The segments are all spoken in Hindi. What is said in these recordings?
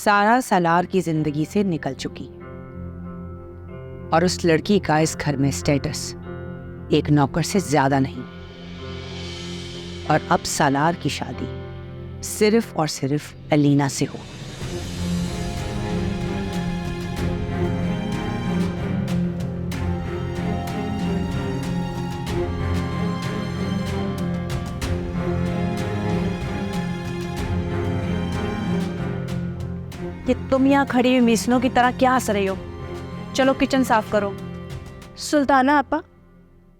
सारा सालार की जिंदगी से निकल चुकी और उस लड़की का इस घर में स्टेटस एक नौकर से ज्यादा नहीं। और अब सालार की शादी सिर्फ और सिर्फ अलीना से हो। कि तुम यहाँ खड़ी हुई मिसलों की तरह क्या हंस रही हो? चलो किचन साफ करो। सुल्ताना आपा,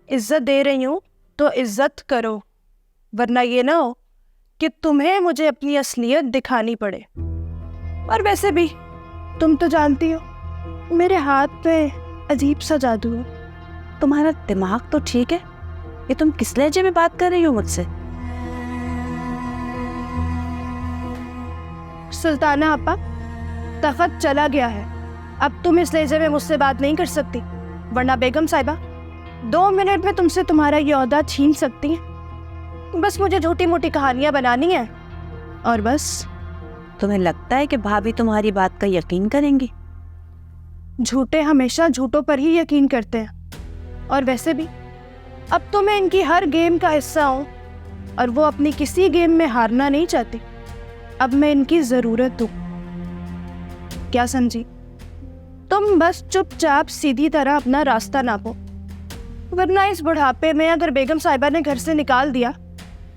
इज्जत दे रही हूँ तो इज्जत करो, वरना ये ना हो कि तुम्हें मुझे अपनी असलियत दिखानी पड़े। और वैसे भी तुम तो जानती हो मेरे हाथ पे अजीब सा जादू है। तुम्हारा दिमाग तो ठीक है, ये तुम किस लहजे में बात कर रही हो मुझसे? सुल्ताना आपा, तख्त चला गया है, अब तुम इस लहजे में मुझसे बात नहीं कर सकती, वरना बेगम साहिबा 2 मिनट में तुमसे तुम्हारा ये ओहदा छीन सकती हैं। बस मुझे झूठी मोटी कहानियां बनानी है और बस। तुम्हें लगता है कि भाभी तुम्हारी बात का यकीन करेंगी? झूठे हमेशा झूठों पर ही यकीन करते हैं। और वैसे भी अब तो मैं इनकी हर गेम का हिस्सा हूँ और वो अपनी किसी गेम में हारना नहीं चाहती। अब मैं इनकी ज़रूरत हूँ। क्या समझी? तुम बस चुपचाप सीधी तरह अपना रास्ता नापो, वरना इस बुढ़ापे में अगर बेगम साहिबा ने घर से निकाल दिया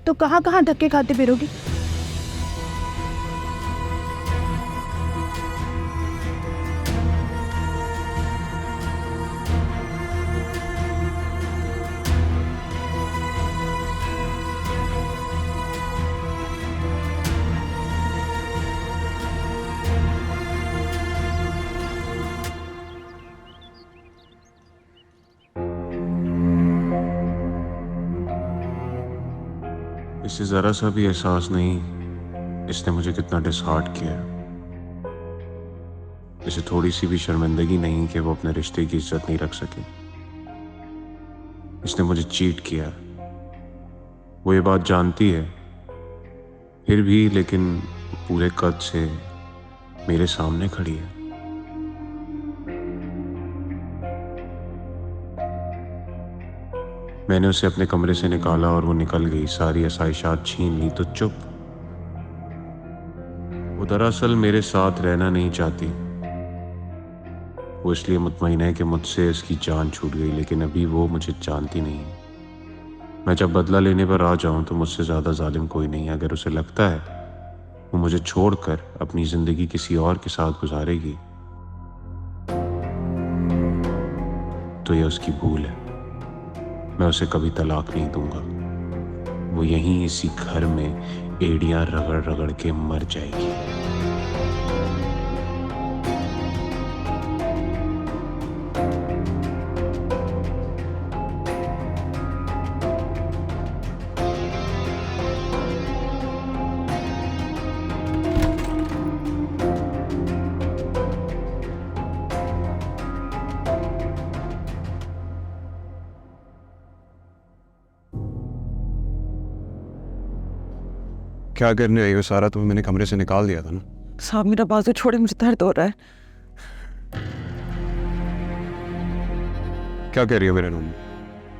तो कहाँ कहाँ धक्के खाते फिरोगी। इसे जरा सा भी एहसास नहीं इसने मुझे कितना डिसहार्ट किया। इसे थोड़ी सी भी शर्मिंदगी नहीं कि वो अपने रिश्ते की इज्जत नहीं रख सके। इसने मुझे चीट किया, वो ये बात जानती है, फिर भी लेकिन पूरे कद से मेरे सामने खड़ी है। मैंने उसे अपने कमरे से निकाला और वो निकल गई, सारी आसाइशात छीन ली तो चुप। वो दरअसल मेरे साथ रहना नहीं चाहती। वो इसलिए मुतमईन है कि मुझसे इसकी जान छूट गई, लेकिन अभी वो मुझे जानती नहीं। मैं जब बदला लेने पर आ जाऊं तो मुझसे ज़्यादा जालिम कोई नहीं है। अगर उसे लगता है वो मुझे छोड़कर अपनी ज़िंदगी किसी और के साथ गुजारेगी तो ये उसकी भूल है। मैं उसे कभी तलाक नहीं दूंगा। वो यहीं इसी घर में एड़ियां रगड़ रगड़ के मर जाएगी। क्या करने आई हो सारा? तुम्हें मैंने कमरे से निकाल दिया था ना। साहब मेरा बाजू छोड़े, मुझे दर्द हो रहा है। क्या कह रही हो मेरे रूम में?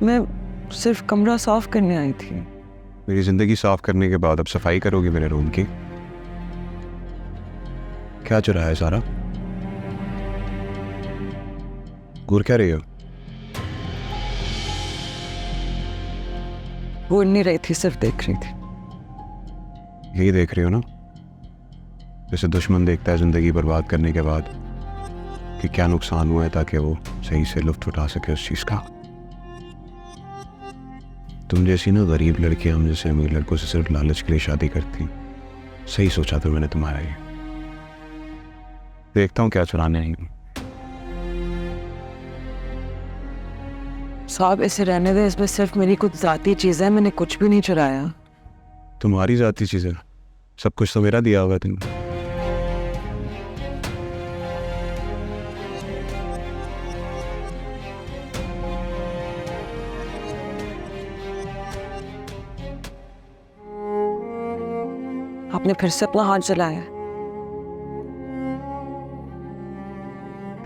मैं सिर्फ कमरा साफ करने आई थी। मेरी जिंदगी साफ करने के बाद अब सफाई करोगी मेरे रूम की? क्या चुराया है सारा? घूर क्या रही हो? घूर नहीं रही थी, सिर्फ देख रही थी। यही देख रही हो ना, जैसे दुश्मन देखता है जिंदगी बर्बाद करने के बाद कि क्या नुकसान हुआ है, ताकि वो सही से लुत्फ उठा सके उस चीज का। तुम जैसी ना गरीब लड़कियां हम जैसे अमीर लड़कों से सिर्फ लालच के लिए शादी करती। सही सोचा था मैंने तुम्हारा ये। देखता हूँ क्या चुराने आई हूँ। साहब इसे रहने दे, इसमें सिर्फ मेरी कुछ जाती चीजें हैं, मैंने कुछ भी नहीं चुराया। तुम्हारी जाती चीजें? सब कुछ तो मेरा दिया होगा तुमने। आपने फिर से अपना हाथ जलाया।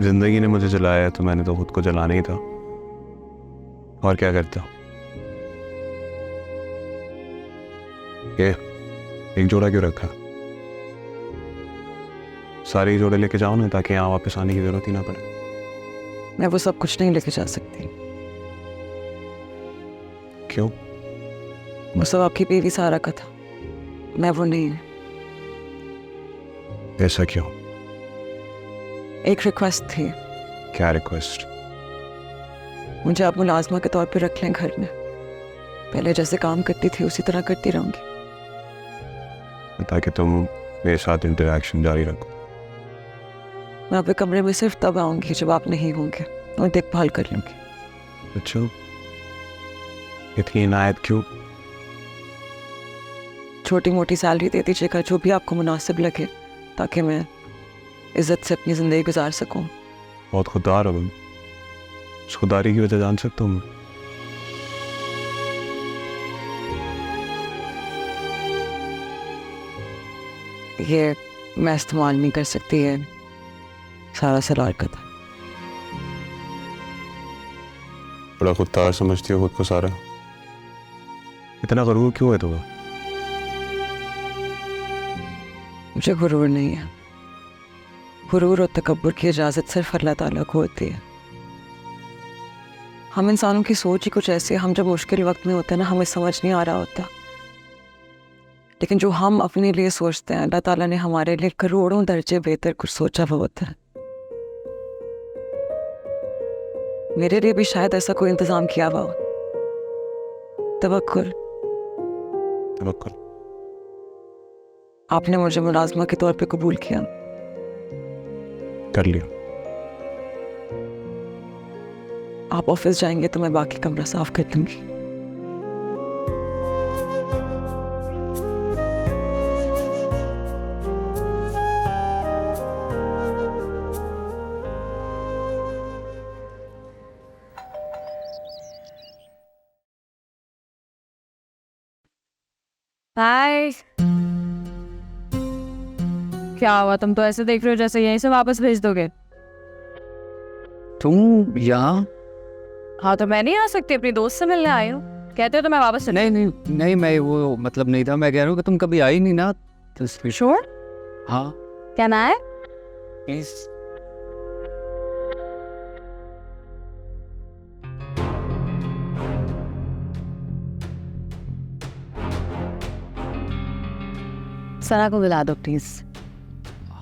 जिंदगी ने मुझे जलाया है तो मैंने तो खुद को जलाना ही था। और क्या करता। ये एक जोड़ा क्यों रखा? सारे जोड़े लेके जाओ ना, ताकि यहाँ वापस आने की जरूरत ही ना पड़े। मैं वो सब कुछ नहीं लेके जा सकती। क्यों? वो सब आपकी बीवी सारा का था, मैं वो नहीं हूँ। ऐसा क्यों? एक रिक्वेस्ट थी। क्या रिक्वेस्ट? मुझे आप मुलाजमा के तौर पे रख लें घर में। पहले जैसे काम करती थी उसी तरह करती रहूंगी। ताकि तुम मेरे साथ इंटरेक्शन जारी रखो। मैं आपके कमरे में सिर्फ तब आऊंगी जब आप नहीं होंगे, और देखभाल कर लूंगी। अच्छा, इतनी इनायत क्यों? छोटी मोटी सैलरी दे दीजिएगा, जो भी आपको मुनासिब लगे, ताकि मैं इज्जत से अपनी ज़िंदगी गुजार सकूं। बहुत खुददार हो तुम। उस खुददारी की वजह जान सकता हूँ? ये मैं इस्तेमाल नहीं कर सकती है, सारा सलार का था। बड़ा खुददार समझती हो खुद को सारा। इतना गरूर क्यों है तुम्हें? मुझे गुरूर नहीं है। गुरूर और तकब्बुर की इजाज़त सिर्फ अल्लाह ताला को होती है। हम इंसानों की सोच ही कुछ ऐसी है, हम जब मुश्किल वक्त में होते हैं ना, हमें समझ नहीं आ रहा होता, लेकिन जो हम अपने लिए सोचते हैं, अल्लाह ताला ने हमारे लिए करोड़ों दर्जे बेहतर कुछ सोचा हुआ होता है। मेरे लिए भी शायद ऐसा कोई इंतज़ाम किया हुआ हो। तवक्कुल। तवक्कुल। आपने मुझे मुलाजमा के तौर पे कबूल किया। कर लिया। आप ऑफिस जाएंगे तो मैं बाकी कमरा साफ कर दूंगी। हाय। क्या हुआ, तुम तो ऐसे देख रहे हो जैसे यहीं से वापस भेज दोगे। तुम यहाँ? हाँ तो मैं नहीं आ सकती, अपनी दोस्त से मिलने आई हूँ। कहते हो तो मैं वापस चली। नहीं नहीं नहीं, मैं वो मतलब नहीं था। मैं कह रहा हूँ कि तुम कभी आई नहीं ना, तो इसलिए। श्योर? हाँ क्या ना है? प्लीज। सना को बुला दो प्लीज।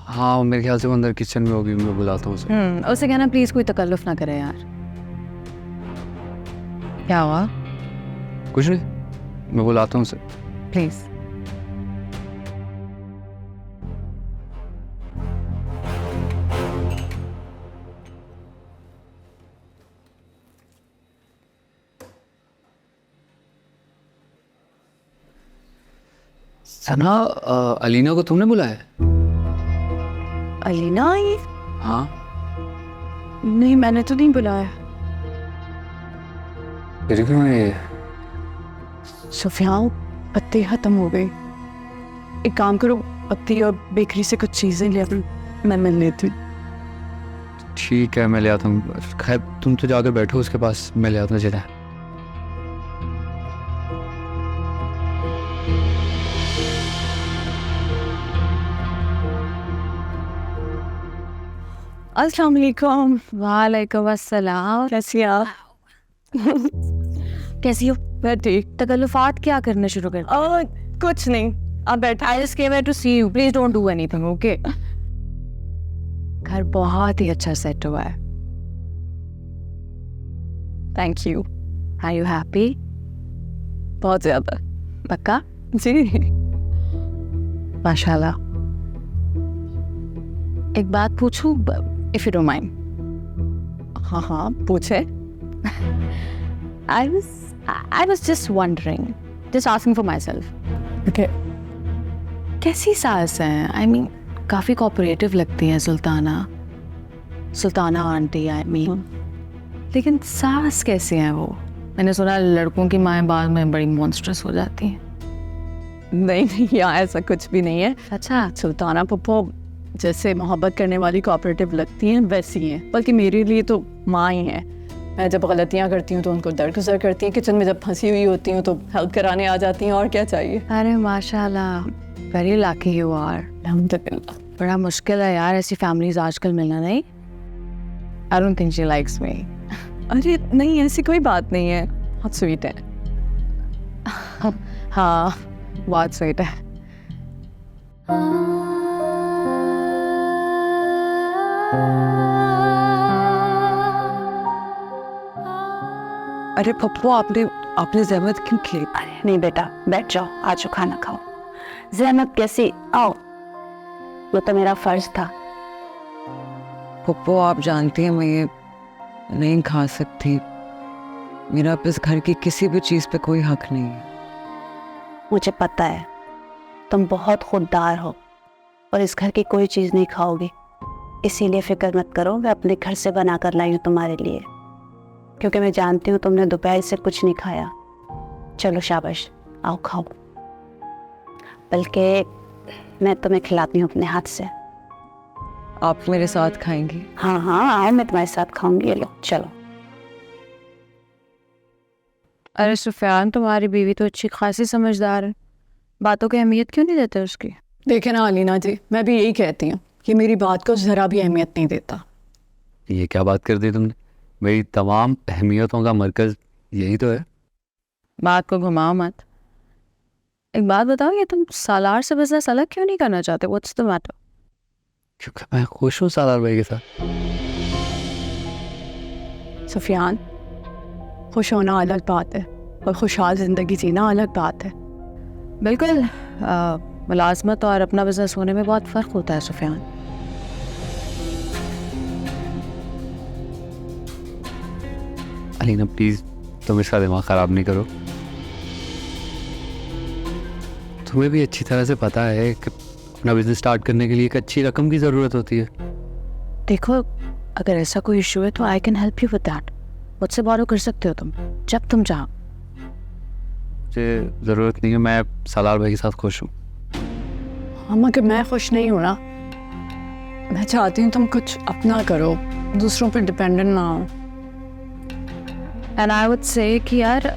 हाँ मेरे ख्याल से वो अंदर किचन में होगी, मैं बुलाता हूँ उसे। उसे कहना प्लीज कोई तकल्लुफ ना करे यार। क्या हुआ? कुछ नहीं, मैं बुलाता हूँ उसे। प्लीज। सना, अलीना को तुमने बुलाया? अलीना आई? हाँ। नहीं मैंने तो नहीं बुलाया। फिर क्यों ये? सुफियान, पत्ते खत्म हो गए। एक काम करो, पत्ती और बेकरी से कुछ चीजें ले आओ, मैं मिल लेती हूँ। ठीक है मैं ले आता हूँ। खैर तुम तो जाकर बैठो उसके पास, मैं ले आता हूँ। जरा अस्सलाम वालेकुम। वालेकुम अस्सलाम। कैसी आप? कैसी हो? मैं ठीक। तकल्लुफात क्या करने शुरू कर? कुछ नहीं, अब बैठा। I just came here to see you, please don't do anything, okay? घर बहुत ही अच्छा सेट हुआ है। Thank you. Are you happy? बहुत ज्यादा। पक्का? जी। माशाल्लाह। एक बात पूछूं, इफ यू डोंट माइंड? हाँ पूछे। I was just wondering, just asking for myself. Okay. कैसी सास है? I mean, काफी कोऑपरेटिव लगती है सुल्ताना आंटी। I mean, लेकिन सास कैसी है वो? मैंने सुना लड़कों की माएँ बाद में बड़ी मॉन्स्ट्रस हो जाती हैं। नहीं यहाँ ऐसा कुछ भी नहीं है। अच्छा, सुल्ताना पप्पो जैसे मोहब्बत करने वाली कोऑपरेटिव लगती हैं वैसी हैं, बल्कि मेरे लिए तो माँ ही हैं। मैं जब गलतियाँ करती हूँ तो उनको दरगुजर करती हैं, किचन में जब फंसी हुई होती हूँ तो हेल्प कराने आ जाती हैं, और क्या चाहिए। अरे माशाल्लाह, वेरी लकी यू आर। अल्हम्दुलिल्लाह। बड़ा मुश्किल है यार ऐसी फैमिलीज आजकल मिलना, नहीं? I don't think she likes me. अरे नहीं, ऐसी कोई बात नहीं है, बहुत स्वीट है। हाँ, बहुत स्वीट है। अरे पप्पू, आपने आपने जहमत क्यों की? अरे नहीं बेटा, बैठ जाओ, आज खाना खाओ। जहमत कैसी, आओ, वो तो मेरा फर्ज था। पप्पू, आप जानती हैं मैं ये नहीं खा सकती। मेरा अब इस घर की किसी भी चीज़ पे कोई हक नहीं है। मुझे पता है तुम बहुत खुददार हो और इस घर की कोई चीज़ नहीं खाओगी, इसीलिए फिक्र मत करो, मैं अपने घर से बना कर लाई हूँ तुम्हारे लिए, क्योंकि मैं जानती हूँ तुमने दोपहर से कुछ नहीं खाया। चलो शाबाश, आओ खाओ, बल्कि मैं तुम्हें खिलाती हूँ अपने हाथ से। आप मेरे साथ खाएंगी? हाँ हाँ, आओ, मैं तुम्हारे साथ खाऊंगी। ये लो, चलो। अरे सुफियान, तुम्हारी बीवी तो अच्छी खासी समझदार है, बातों की अहमियत क्यों नहीं देते उसकी? देखे ना अलीना जी, मैं भी यही कहती हूँ कि मेरी बात को ज़रा भी अहमियत नहीं देता। ये क्या बात कर दी तुमने? मेरी तमाम अहमियतों का मरकज़ यही तो है। बात को घुमाओ मत। एक बात बताओ, ये तुम सालार से बिजनेस अलग क्यों नहीं करना चाहते? What's the matter? क्योंकि मैं खुश हूँ सालार भाई के साथ। सुफियान, खुश होना अलग बात है और खुशहाल ज़िंदगी जीना अलग बात है। बिल्कुल, मुलाजमत और अपना बिजनेस होने में बहुत फ़र्क होता है सुफियान। अलीना प्लीज़, तुम इसका दिमाग ख़राब नहीं करो। तुम्हें भी अच्छी तरह से पता है कि अपना बिजनेस स्टार्ट करने के लिए एक अच्छी रकम की ज़रूरत होती है। देखो, अगर ऐसा कोई इशू है तो I can help you with that. मुझसे बोरो कर सकते हो तुम जब तुम चाहो। मुझे ज़रूरत नहीं है, मैं सालार भाई के साथ खुश हूँ। हाँ, मगर मैं खुश नहीं हूँ ना। मैं चाहती हूँ तुम कुछ अपना करो, दूसरों पर डिपेंडेंट ना हो। एंड आई वुड से कि यार,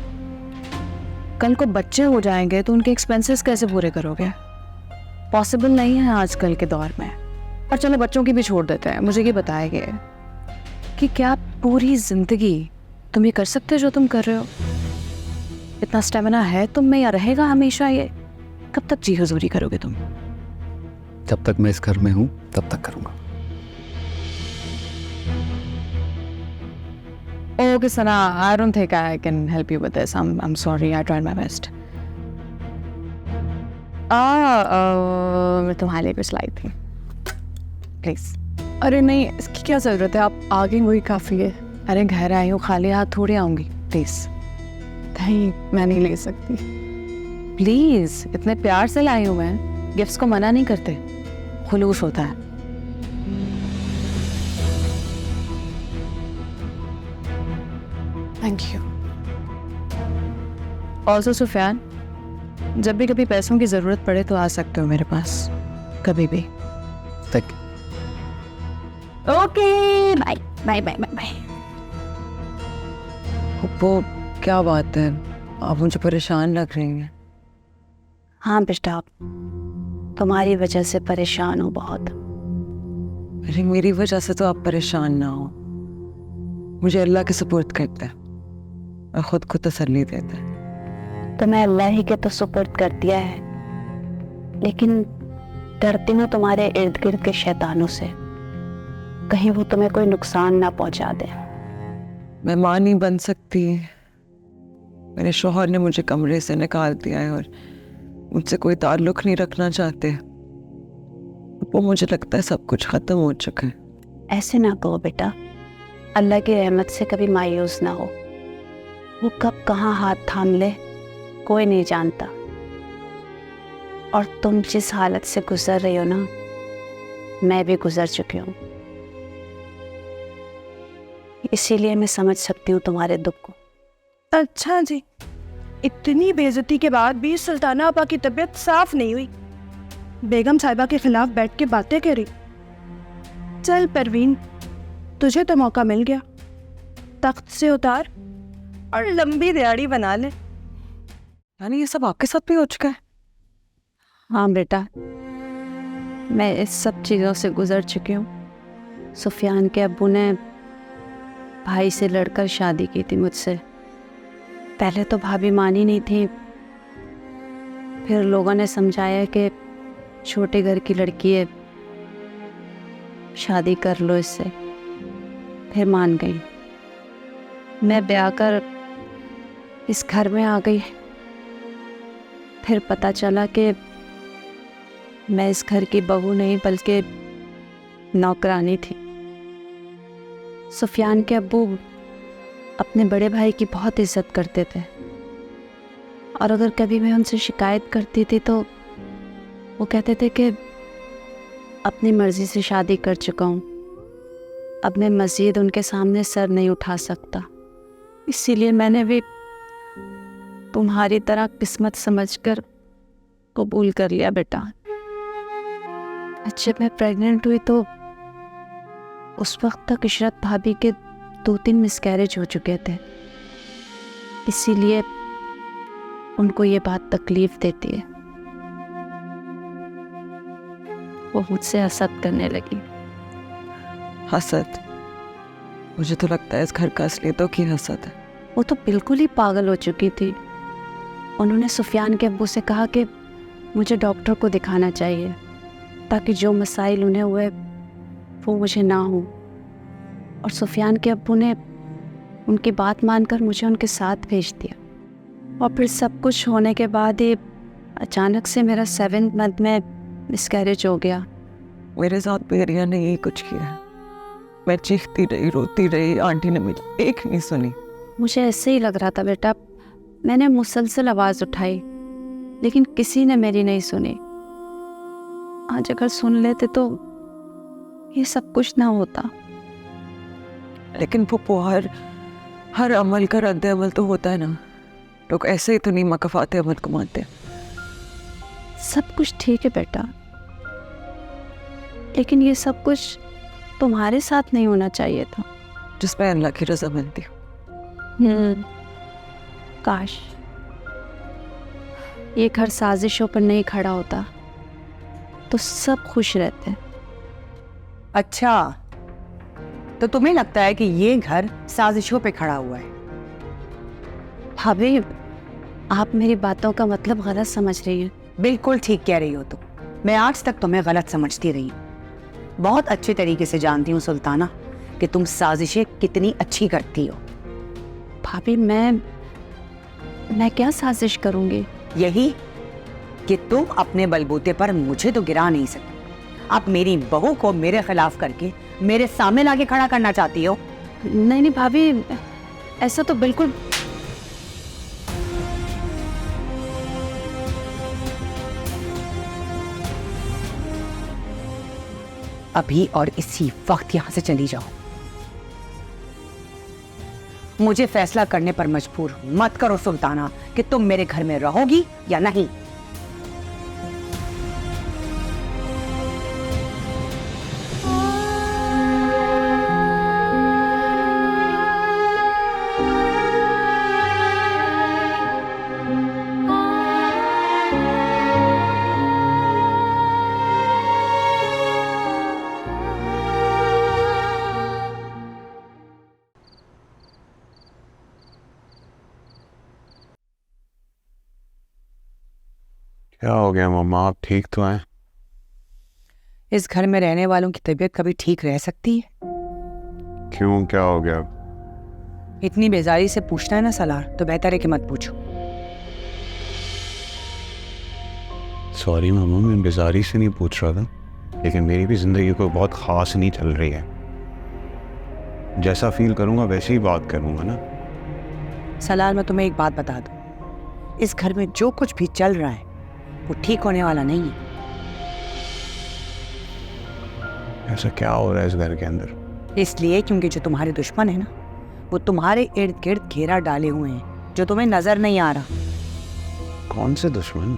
कल को बच्चे हो जाएंगे तो उनके एक्सपेंसेस कैसे पूरे करोगे? पॉसिबल नहीं है आजकल के दौर में। और चलो बच्चों की भी छोड़ देते हैं, मुझे ये बताया गया है कि क्या पूरी ज़िंदगी तुम ये कर सकते हो जो तुम कर रहे हो? इतना स्टेमिना है तुम में या रहेगा हमेशा ये? कब तक जी हुजूरी करोगे तुम? जब तक मैं इस घर में हूँ तब तक करूँगा। Okay, Sana, I don't think I can help you with this. I'm sorry. I tried my best. मैं तुम्हारे लिए कुछ लाई थी, प्लीज। अरे नहीं, इसकी क्या ज़रूरत है, आप आगे वही काफ़ी है। अरे घर आई हूँ, खाली हाथ थोड़ी आऊंगी, प्लीज। नहीं, मैं नहीं ले सकती। प्लीज, इतने प्यार से लाई हूँ मैं। गिफ्ट्स को मना नहीं करते, खुलूस होता है। Thank you. ऑल्सो सुफियान, जब भी कभी पैसों की ज़रूरत पड़े तो आ सकते हो मेरे पास, कभी भी। तक okay, bye bye bye bye bye. Pappu, क्या बात है? आप मुझे परेशान लग रही हैं। हाँ बेटा, तुम्हारी वजह से परेशान हूँ बहुत। अरे मेरी वजह से तो आप परेशान ना हो। मुझे अल्लाह के सुपुर्द करता है और खुद को तसल्ली देता है। तो मैं अल्लाह ही के तो सुपुर्द कर दिया है, लेकिन डरती हूँ तुम्हारे इर्द गिर्द के शैतानों से, कहीं वो तुम्हें कोई नुकसान ना पहुंचा दे। मैं माँ नहीं बन सकती। मेरे शौहर ने मुझे कमरे से निकाल दिया है और मुझसे कोई ताल्लुक नहीं रखना चाहते। वो मुझे लगता है सब कुछ ख़त्म हो चुका है। ऐसे ना कहो बेटा, अल्लाह की रहमत से कभी मायूस ना हो। वो कब कहाँ हाथ थाम ले कोई नहीं जानता। और तुम जिस हालत से गुजर रही हो ना, मैं भी गुजर चुकी हूँ, इसीलिए मैं समझ सकती हूँ तुम्हारे दुख को। अच्छा जी, इतनी बेइज्जती के बाद भी सुल्ताना आपा की तबीयत साफ नहीं हुई। बेगम साहिबा के खिलाफ बैठ के बातें करी। चल परवीन, तुझे तो मौका मिल गया, तख्त से उतार और लंबी दिहाड़ी बना ले। यानी ये सब आपके साथ भी हो चुका है? हाँ बेटा, मैं इस सब चीज़ों से गुजर चुकी हूँ। सुफियान के अब्बू ने भाई से लड़कर शादी की थी मुझसे। पहले तो भाभी मानी नहीं थी, फिर लोगों ने समझाया कि छोटे घर की लड़की है, शादी कर लो इससे। फिर मान गई। मैं ब्याह कर इस घर में आ गई। फिर पता चला कि मैं इस घर की बहू नहीं बल्कि नौकरानी थी। सुफियान के अब्बू अपने बड़े भाई की बहुत इज्जत करते थे, और अगर कभी मैं उनसे शिकायत करती थी तो वो कहते थे कि अपनी मर्जी से शादी कर चुका हूँ, अब मैं मज़ीद उनके सामने सर नहीं उठा सकता। इसीलिए मैंने भी तुम्हारी तरह किस्मत समझकर कबूल कर लिया बेटा। जब मैं प्रेग्नेंट हुई तो उस वक्त तक इशरत भाभी के 2-3 मिसकैरेज हो चुके थे, इसीलिए उनको ये बात तकलीफ देती है। वो मुझसे हसद करने लगी। हसद? मुझे तो लगता है इस घर का असलियतों की हसद है। वो तो बिल्कुल ही पागल हो चुकी थी। उन्होंने सुफियान के अब्बू से कहा कि मुझे डॉक्टर को दिखाना चाहिए ताकि जो मसाइल उन्हें हुए वो मुझे ना हो। और सुफियान के अब्बू ने उनकी बात मानकर मुझे उनके साथ भेज दिया। और फिर सब कुछ होने के बाद ही अचानक से मेरा 7th मंथ में मिसकैरेज हो गया। मेरे साथ बेरिया ने यही कुछ किया है। मैं चीखती रही, रोती रही, आंटी ने मेरी एक नहीं सुनी। मुझे ऐसे ही लग रहा था बेटा। मैंने मुसलसल आवाज़ उठाई लेकिन किसी ने मेरी नहीं सुनी। आज अगर सुन लेते तो ये सब कुछ ना होता। लेकिन पप्पू, हर अमल का रद्द अमल तो होता है ना। लोग ऐसे ही तो नहीं मकफाते अमल को मानते। सब कुछ ठीक है बेटा, लेकिन ये सब कुछ तुम्हारे साथ नहीं होना चाहिए था। जिसमें अल्लाह की रजा मिलती। काश ये घर साजिशों पर नहीं खड़ा होता तो सब खुश रहते। अच्छा, तो तुम्हें लगता है कि ये घर साजिशों पे खड़ा हुआ है? भाभी, आप मेरी बातों का मतलब गलत समझ रही हैं। बिल्कुल ठीक कह रही हो तुम। मैं आज तक तुम्हें गलत समझती रही। बहुत अच्छे तरीके से जानती हूँ सुल्ताना कि तुम साजिशें कितनी अच्छी करती हो। भाभी, मैं क्या साजिश करूंगी? यही कि तुम अपने बलबूते पर मुझे तो गिरा नहीं सकती। आप मेरी बहू को मेरे खिलाफ करके मेरे सामने लाके खड़ा करना चाहती हो। नहीं भाभी, ऐसा तो बिल्कुल। अभी और इसी वक्त यहां से चली जाओ। मुझे फैसला करने पर मजबूर मत करो सुल्ताना कि तुम मेरे घर में रहोगी या नहीं। क्या हो गया मम्मा, आप ठीक तो हैं? इस घर में रहने वालों की तबीयत कभी ठीक रह सकती है? क्यों, क्या हो गया? इतनी बेजारी से पूछना है ना सलार, तो बेहतर है कि मत पूछो। सॉरी मामा, मैं बेजारी से नहीं पूछ रहा था, लेकिन मेरी भी ज़िंदगी को बहुत ख़ास नहीं चल रही है। जैसा फील करूँगा वैसे ही बात करूँगा ना। सलार, मैं तुम्हें एक बात बता दूँ, इस घर में जो कुछ भी चल रहा है वो ठीक होने वाला नहीं है। ऐसा क्या हो रहा है इस घर के अंदर? इसलिए क्योंकि जो तुम्हारे दुश्मन है ना, वो तुम्हारे इर्द गिर्द घेरा डाले हुए हैं, जो तुम्हें नजर नहीं आ रहा। कौन से दुश्मन?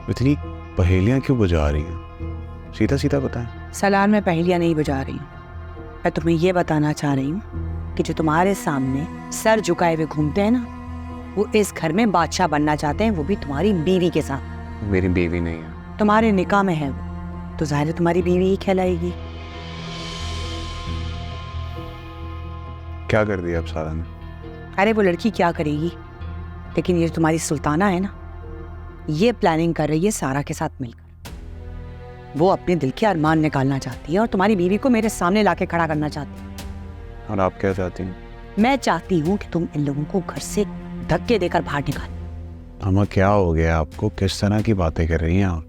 इतनी पहेलियां क्यों बुझा रही हैं? सीधा सीधा बताएं। सलार में पहेलियां नहीं बुझा रही हूँ। मैं तुम्हें ये बताना चाह रही हूँ कि जो तुम्हारे सामने सर झुकाए हुए घूमते हैं ना, वो इस घर में बादशाह बनना चाहते हैं, वो भी तुम्हारी बीवी के साथ। मेरी बीवी नहीं है। तुम्हारे निकाह में है वो, तो जाहिर है तुम्हारी बीवी ही कहलाएगी। क्या कर दिया अब सारा ने? अरे वो लड़की क्या करेगी, लेकिन ये तुम्हारी सुल्ताना है ना, ये प्लानिंग कर रही है सारा के साथ मिलकर। वो अपने दिल के अरमान निकालना चाहती है और तुम्हारी बीवी को मेरे सामने लाके खड़ा करना चाहती है। और आप क्या चाहती हैं? मैं चाहती हूँ कि तुम इन लोगों को घर से धक्के देकर बाहर निकालो। अम्मा क्या हो गया आपको? किस तरह की बातें कर रही हैं आप?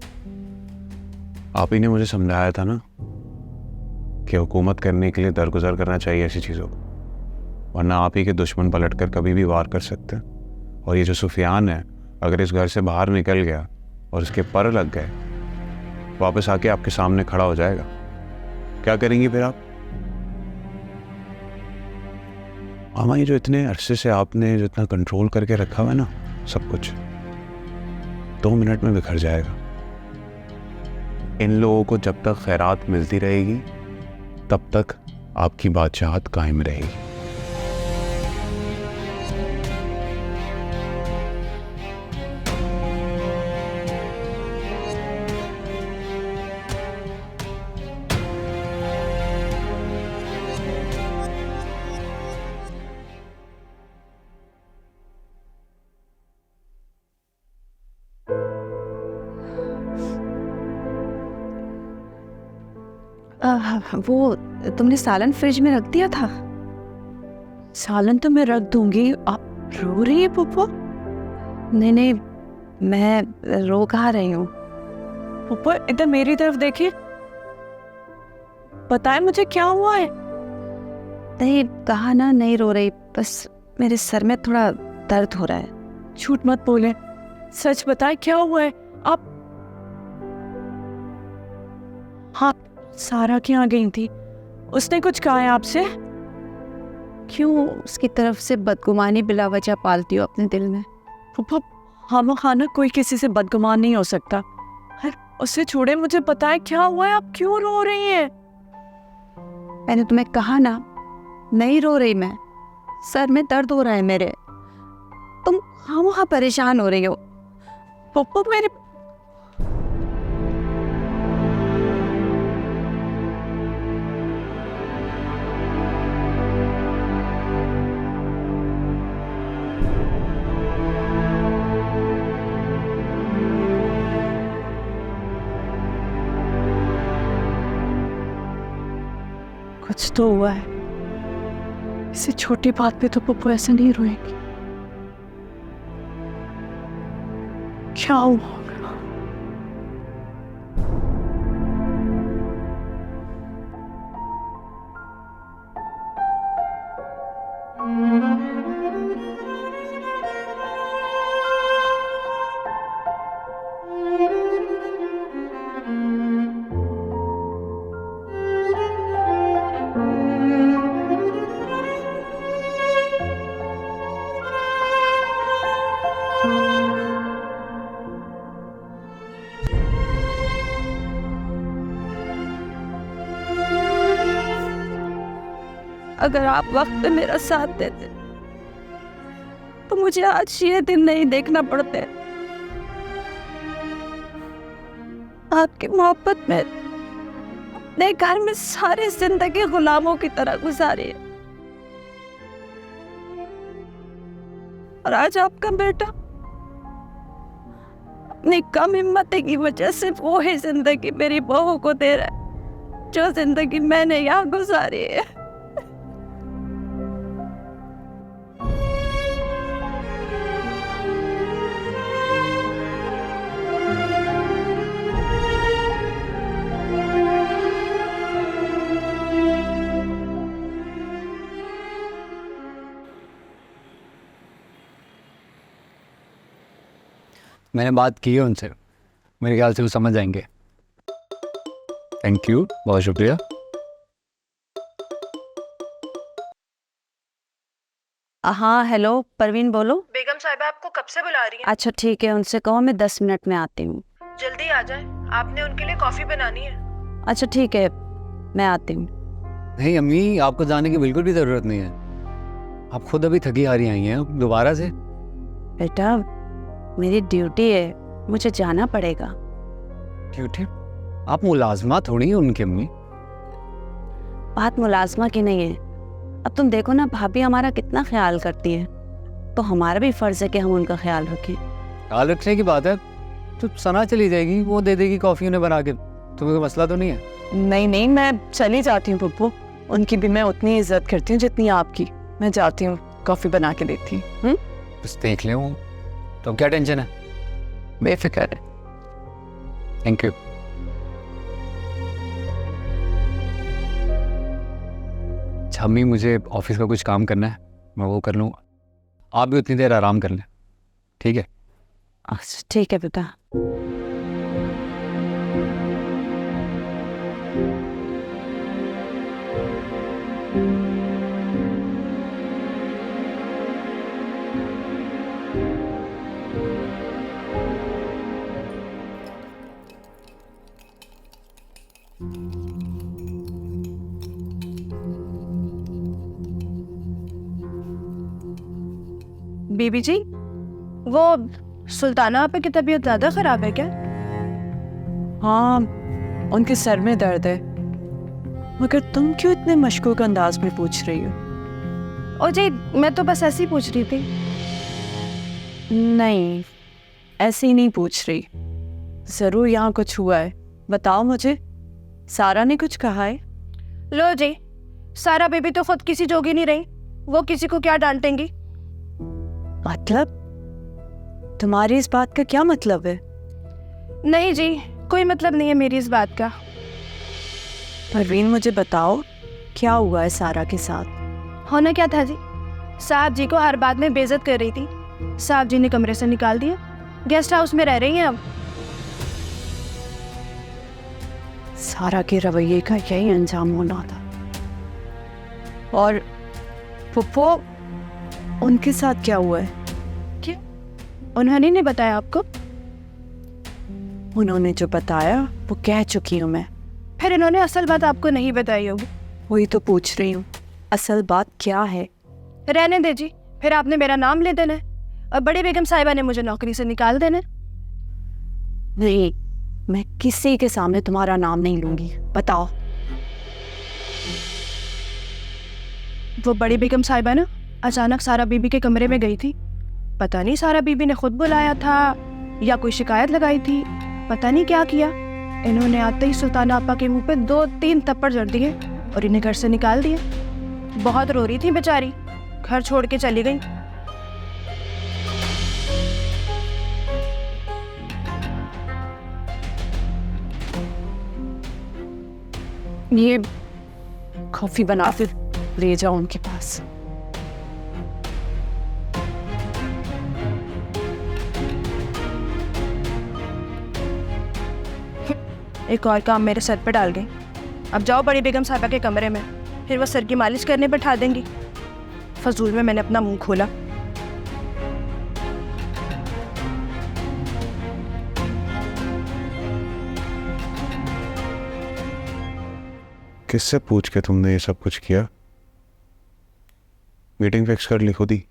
आप ही ने मुझे समझाया था ना कि हुकूमत करने के लिए दरगुजर करना चाहिए ऐसी चीज़ों को, वरना आप ही के दुश्मन पलटकर कभी भी वार कर सकते हैं। और ये जो सुफियान है, अगर इस घर से बाहर निकल गया और उसके पर लग गए, वापस आके आपके सामने खड़ा हो जाएगा, क्या करेंगी फिर आप? मामा, ये जो इतने अरसे से आपने जो इतना कंट्रोल करके रखा हुआ है ना सब कुछ, 2 मिनट में बिखर जाएगा। इन लोगों को जब तक खैरात मिलती रहेगी तब तक आपकी बादशाहत कायम रहेगी। वो तुमने सालन फ्रिज में रख दिया था? सालन तो मैं रख दूंगी। आप रो रही है पुप्पो? नहीं नहीं, मैं रो कहाँ रही हूँ। पुप्पो इधर मेरी तरफ देखिए, बताए मुझे क्या हुआ है। नहीं कहा ना, नहीं रो रही, बस मेरे सर में थोड़ा दर्द हो रहा है। झूठ मत बोले, सच बताए क्या हुआ है। आप हाँ, सारा के यहाँ गई थी, उसने कुछ कहा है आपसे? क्यों उसकी तरफ से बदगुमानी बिला वजह पालती हो अपने दिल में? हम खाना कोई किसी से बदगुमान नहीं हो सकता। अरे उसे छोड़े, मुझे बताए क्या हुआ है, आप क्यों रो रही हैं? मैंने तुम्हें कहा ना, नहीं रो रही मैं, सर में दर्द हो रहा है मेरे। तुम खामोखा परेशान हो रही हो। पप्पू मेरे कुछ तो हुआ है, इसे छोटी बात पे तो पप्पू ऐसे नहीं रोएगी। क्या हुआ? अगर आप वक्त पे मेरा साथ देते तो मुझे आज ये दिन नहीं देखना पड़ते। आपकी मोहब्बत में अपने घर में सारी जिंदगी गुलामों की तरह गुजारी है, और आज आपका बेटा अपनी कम हिम्मती की वजह से वो ही जिंदगी मेरी बहू को दे रहा है जो जिंदगी मैंने यहाँ गुजारी है। मैंने बात की है उनसे, मेरे ख्याल से वो समझ जाएंगे। थैंक यू, बहुत शुक्रिया। हाँ हेलो परवीन बोलो। बेगम साहिबा आपको कब से बुला रही हैं? अच्छा ठीक है, उनसे कहो मैं 10 मिनट में आती हूँ। जल्दी आ जाए, आपने उनके लिए कॉफी बनानी है। अच्छा ठीक है, मैं आती हूँ। नहीं अम्मी, आपको जाने की बिल्कुल भी ज़रूरत नहीं है। आप खुद अभी थकी हारी आई हैं, अब दोबारा से। बेटा मेरी ड्यूटी है, मुझे जाना पड़ेगा। ड्यूटी? आप मुलाजमा थोड़ी हैं उनकी अम्मी। बात मुलाजमा की नहीं है। अब तुम देखो ना, भाभी हमारा कितना ख्याल करती है, तो हमारा भी फर्ज है कि हम उनका ख्याल रखें। ख्याल रखने की बात है तो सना चली जाएगी, वो दे देगी कॉफ़ी उन्हें बना के, तुम्हें कोई मसला तो नहीं है? नहीं नहीं, मैं चली जाती हूँ पप्पू। उनकी भी मैं उतनी इज्जत करती हूँ जितनी आपकी। मैं जाती हूँ, कॉफ़ी बना के देती हूँ। बस देख ले वो, तो क्या टेंशन है? बेफिक्र है। Thank you. अच्छा अम्मी, मुझे ऑफिस का कुछ काम करना है, मैं वो कर लूँगा। आप भी उतनी देर आराम कर लें, ठीक है? अच्छा ठीक है बेटा। बीबी जी, वो सुल्ताना आपा की तबीयत ज़्यादा ख़राब है क्या? हाँ, उनके सर में दर्द है। मगर तुम क्यों इतने मशकूक अंदाज में पूछ रही हो? ओ जी, मैं तो बस ऐसे ही पूछ रही थी। नहीं, ऐसे ही नहीं पूछ रही। ज़रूर यहाँ कुछ हुआ है, बताओ मुझे। सारा ने कुछ कहा है? लो जी, सारा बेबी तो खुद किसी जोगी नहीं रही, वो किसी को क्या डांटेंगी। मतलब? तुम्हारी इस बात का क्या मतलब है? नहीं जी, कोई मतलब नहीं है मेरी इस बात का। परवीन, मुझे बताओ क्या हुआ है सारा के साथ? होना क्या था जी, साहब जी को हर बात में बेइज्जत कर रही थी। साहब जी ने कमरे से निकाल दिया, गेस्ट हाउस में रह रही हैं अब। सारा के रवैये का यही अंजाम होना था। और फुप्पो, उनके साथ क्या हुआ है? क्यों, उन्होंने नहीं बताया आपको? उन्होंने जो बताया वो कह चुकी हूँ मैं। फिर इन्होंने असल बात आपको नहीं बताई होगी। वही तो पूछ रही हूँ, असल बात क्या है? रहने दे जी, फिर आपने मेरा नाम ले देना है और बड़ी बेगम साहिबा ने मुझे नौकरी से निकाल देना है। नहीं, मैं किसी के सामने तुम्हारा नाम नहीं लूंगी। बताओ। वो बड़ी बेगम साहिबा ना अचानक सारा बीबी के कमरे में गई थी। पता नहीं सारा बीबी ने खुद बुलाया था या कोई शिकायत लगाई थी, पता नहीं क्या किया। इन्होंने आते ही सुल्ताना आपा के मुंह पे 2-3 थप्पड़ जड़ दिए और इन्हें घर से निकाल दिया। बहुत रो रही थी बेचारी, घर छोड़ के चली गई। ये कॉफी बना फिर ले जाओ उनके पास। एक और काम मेरे सर पे डाल गई। अब जाओ बड़ी बेगम साहिबा के कमरे में, फिर वो सर की मालिश करने बैठा देंगी। फजूल में मैंने अपना मुंह खोला। किससे पूछ के तुमने ये सब कुछ किया? मीटिंग फिक्स कर ली खुद ही?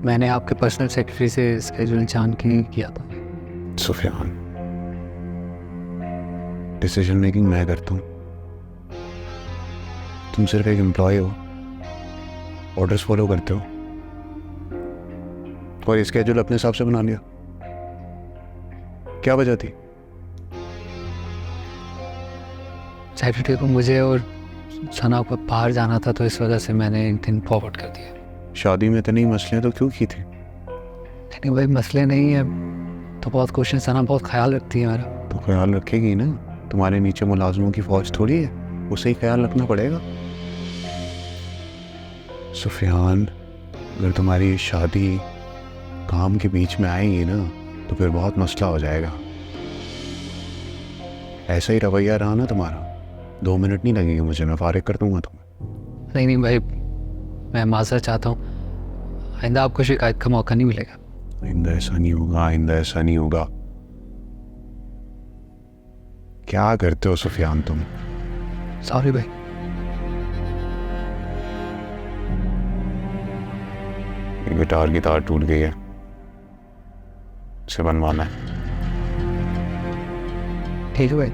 मैंने आपके पर्सनल सेक्रेटरी से स्केड्यूल जान के किया था। सुफियान, डिसीजन मेकिंग मैं करता हूँ, तुम सिर्फ एक एम्प्लॉय हो, ऑर्डर्स फॉलो करते हो और ये स्केड्यूल अपने हिसाब से बना लिया। क्या वजह थी? सेक्रेटरी को मुझे और सना को बाहर जाना था, तो इस वजह से मैंने एक दिन फॉरवर्ड कर दिया। शादी में इतने मसले तो क्यों की थी? नहीं भाई, मसले नहीं है तो बहुत क्वेश्चन, सना बहुत ख्याल रखती है मेरा। तो ख्याल रखेगी ना, तुम्हारे नीचे मुलाजमों की फौज थोड़ी है, उसे ही ख्याल रखना पड़ेगा। सुफियान, अगर तुम्हारी शादी काम के बीच में आएगी ना तो फिर बहुत मसला हो जाएगा। ऐसा ही रवैया रहा ना तुम्हारा, 2 मिनट नहीं लगेंगे मुझे, मैं फारिग कर दूंगा तुम्हें। नहीं भाई, मैं माजरत चाहता हूँ, आइंदा आपको शिकायत का मौका नहीं मिलेगा। आइंदा ऐसा नहीं होगा, आइंदा ऐसा नहीं होगा। क्या करते हो सुफियान तुम? सॉरी भाई। गिटार की तार टूट गई है, उसे बनवाना है। ठीक है भाई।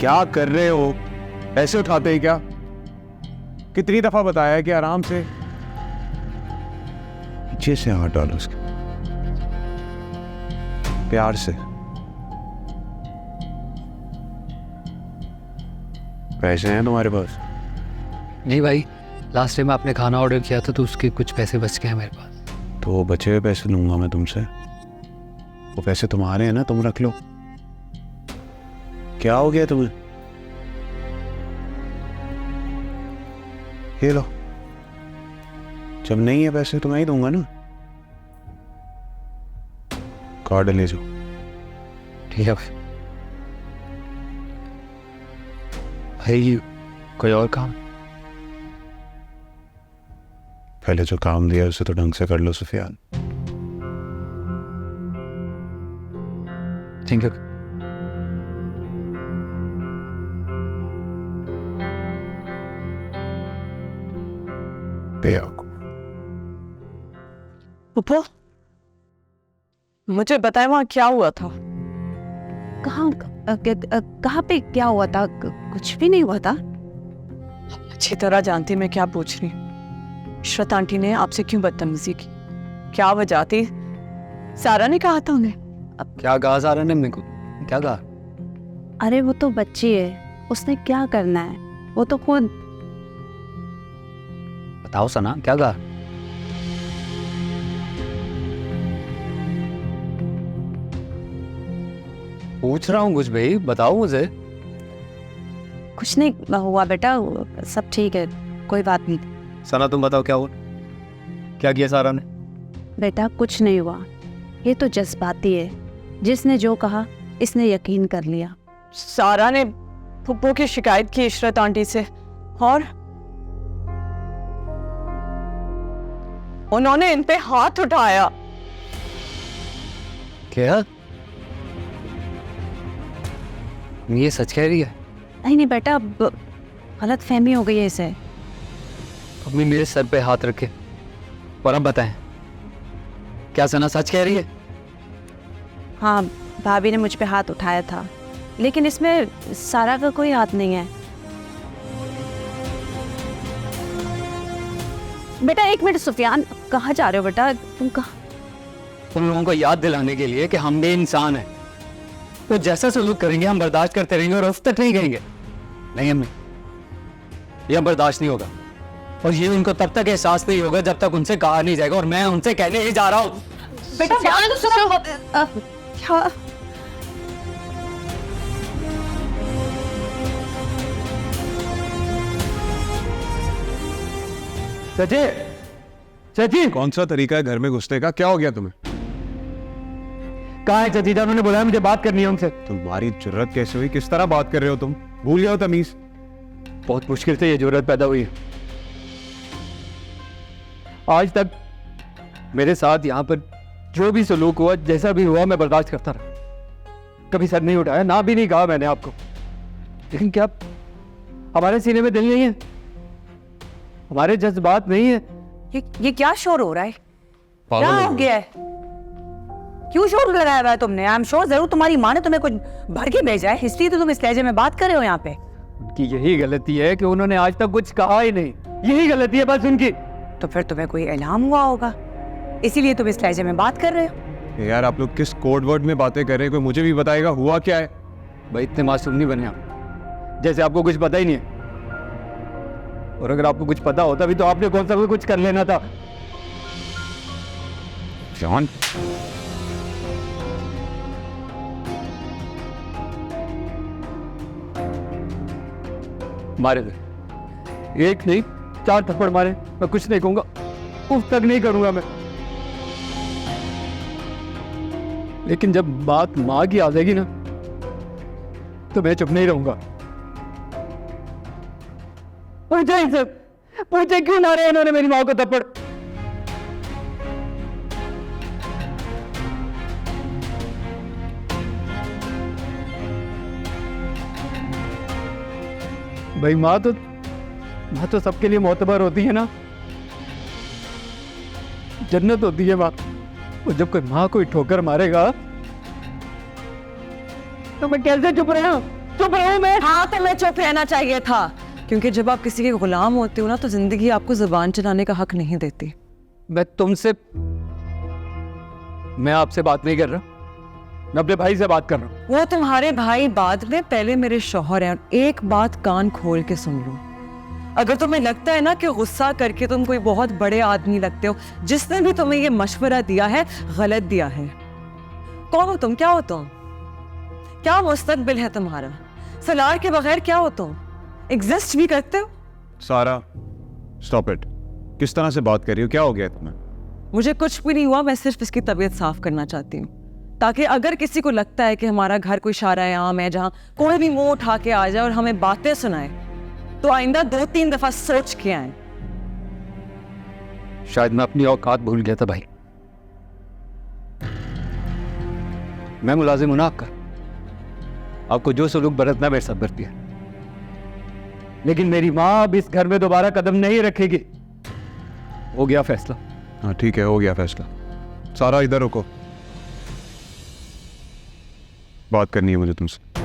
क्या कर रहे हो? ऐसे उठाते ही क्या? कितनी दफा बताया है कि आराम से। पीछे से हाथ डालो उसके, प्यार से। पैसे हैं तुम्हारे पास? नहीं भाई, लास्ट टाइम आपने खाना ऑर्डर किया था तो उसके कुछ पैसे बच गए हैं मेरे पास। तो वो बचे हुए पैसे लूंगा मैं तुमसे। वो पैसे तुम्हारे हैं ना, तुम रख लो। क्या हो गया तुम्हें? ये लो, जब नहीं है पैसे तो मैं ही दूंगा ना। कार्ड ले जाओ। ठीक है भाई। भाई कोई और काम? पहले जो काम दिया उसे तो ढंग से कर लो सुफियान। Thank you. पुप्पो, मुझे बताए वहां क्या हुआ था? कहाँ पे क्या हुआ था? कुछ भी नहीं हुआ था। अच्छी तरह जानती मैं क्या पूछ रही हूँ। इशरत आंटी ने आपसे क्यों बदतमीजी की? क्या वजह थी? सारा ने कहा था उन्हें। क्या कहा सारा ने? मेरे को क्या कहा? अरे वो तो बच्ची है, उसने क्या करना है, वो तो खुद। बताओ सना, क्या कहा? पूछ रहा हूँ कुछ भाई, बताओ मुझे। कुछ नहीं हुआ बेटा, सब ठीक है, कोई बात नहीं। सना तुम बताओ क्या हुआ? क्या किया सारा ने? बेटा कुछ नहीं हुआ, ये तो जज्बाती है। जिसने जो कहा इसने यकीन कर लिया। सारा ने पुप्पो की शिकायत की इशरत आंटी से और उन्होंने इन पे हाथ उठाया। क्या ये सच कह रही है? नहीं नहीं बेटा, अब गलत फहमी हो गई है इसे। अम्मी मेरे सर पे हाथ रखे और अब बताएं, क्या सना सच कह रही है? हाँ, भाभी ने मुझ पे हाथ उठाया था, लेकिन इसमें सारा का कोई हाथ नहीं है। बेटा एक मिनट, सुफियान कहाँ जा रहे हो बेटा? तुम कहाँ? तुम लोगों को याद दिलाने के लिए कि हम भी इंसान हैं, तो जैसा सलूक करेंगे हम बर्दाश्त करते रहेंगे और उस तक नहीं कहेंगे। नहीं अम्मी, यह बर्दाश्त नहीं होगा और ये उनको तब तक एहसास नहीं होगा जब तक उनसे कहा नहीं जाएगा, और मैं उनसे कहने ही जा रहा हूँ। बेटा क्या? सची, सची कौन सा तरीका है घर में घुसने का? क्या हो गया तुम्हें? कहाँ है चचीजा? उन्होंने बोला मुझे बात करनी है उनसे। तुम्हारी जुर्रत कैसे हुई? किस तरह बात कर रहे हो तुम? भूल जाओ तमीज। बहुत मुश्किल से ये जरूरत पैदा हुई है। आज तक मेरे साथ यहाँ पर जो भी सलूक हुआ, जैसा भी हुआ, मैं बर्दाश्त करता रहा, कभी सर नहीं उठाया, ना भी नहीं कहा मैंने आपको। लेकिन क्या हमारे सीने में दिल नहीं है? हमारे जज्बात नहीं है? ये क्या शोर हो रहा है? क्या हो गया है? क्यों शोर लगाया हुआ है तुमने? आई एम श्योर जरूर तुम्हारी माँ ने तुम्हें कुछ भर के भेजा है, इसलिए तो तुम इस लहजे में बात कर रहे हो यहाँ पे। उनकी यही गलती है कि उन्होंने आज तक कुछ कहा ही नहीं। यही गलती है बस उनकी। तो फिर तुम्हें कोई इल्हाम हुआ होगा, इसीलिए तुम इस लहजे में बात कर रहे हो। यार आप लोग किस कोड वर्ड में बातें कर रहे हैं? कोई मुझे भी बताएगा हुआ क्या है? भाई इतने मासूम नहीं बने आप, जैसे आपको कुछ पता ही नहीं है। और अगर आपको कुछ पता होता भी तो आपने कौन सा कुछ कर लेना था। जॉन, मारे थे, एक नहीं 4 थप्पड़ मारे। मैं कुछ नहीं कहूंगा, उफ तक नहीं करूंगा मैं। लेकिन जब बात माँ की आ जाएगी ना, तो मैं चुप नहीं रहूंगा। पूछे इनसे, पूछे क्यों ना रहे इन्होंने मेरी माँ को थप्पड़। भाई माँ तो सबके लिए मोतबर होती है ना, जन्नत होती है माँ। और जब कोई माँ कोई ठोकर मारेगा तो मैं कैसे चुप रहा हूँ मैं। हाँ तो मैं चुप रहना चाहिए था, क्योंकि जब आप किसी के गुलाम होते हो ना तो जिंदगी आपको जुबान चलाने का हक नहीं देती। मैं आपसे बात नहीं कर रहा, मैं अपने भाई से बात कर रहा हूँ। वो तुम्हारे भाई बाद में, पहले मेरे शौहर हैं। और एक बात कान खोल के सुन लो, अगर तुम्हें लगता है ना कि गुस्सा करके तुम कोई बहुत बड़े आदमी लगते हो, जिसने भी तुम्हें ये मशवरा दिया है गलत दिया है। कौन हो तुम? क्या हो तुम? क्या मुस्तकबिल है तुम्हारा? सलार के बगैर क्या हो तुम? एग्जिस्ट भी करते हो? सारा स्टॉप इट। किस तरह से बात कर रही हो? क्या हो गया तुम्हें? मुझे कुछ भी नहीं हुआ, मैं सिर्फ इसकी तबीयत साफ करना चाहती हूँ, ताकि अगर किसी को लगता है कि हमारा घर कोई शारायाम है जहाँ कोई भी मुंह उठा के आ जाए और हमें बातें सुनाए, तो आइंदा 2-3 दफा सोच के आए। शायद मैं अपनी औकात भूल गया था भाई। मैं मुलाजिम हूं ना आपका, आपको जो सलूक बरतना मेरे साथ बरती है, लेकिन मेरी माँ अब इस घर में दोबारा कदम नहीं रखेगी। हो गया फैसला। हाँ ठीक है, हो गया फैसला। सारा इधर रुको, बात करनी है मुझे तुमसे।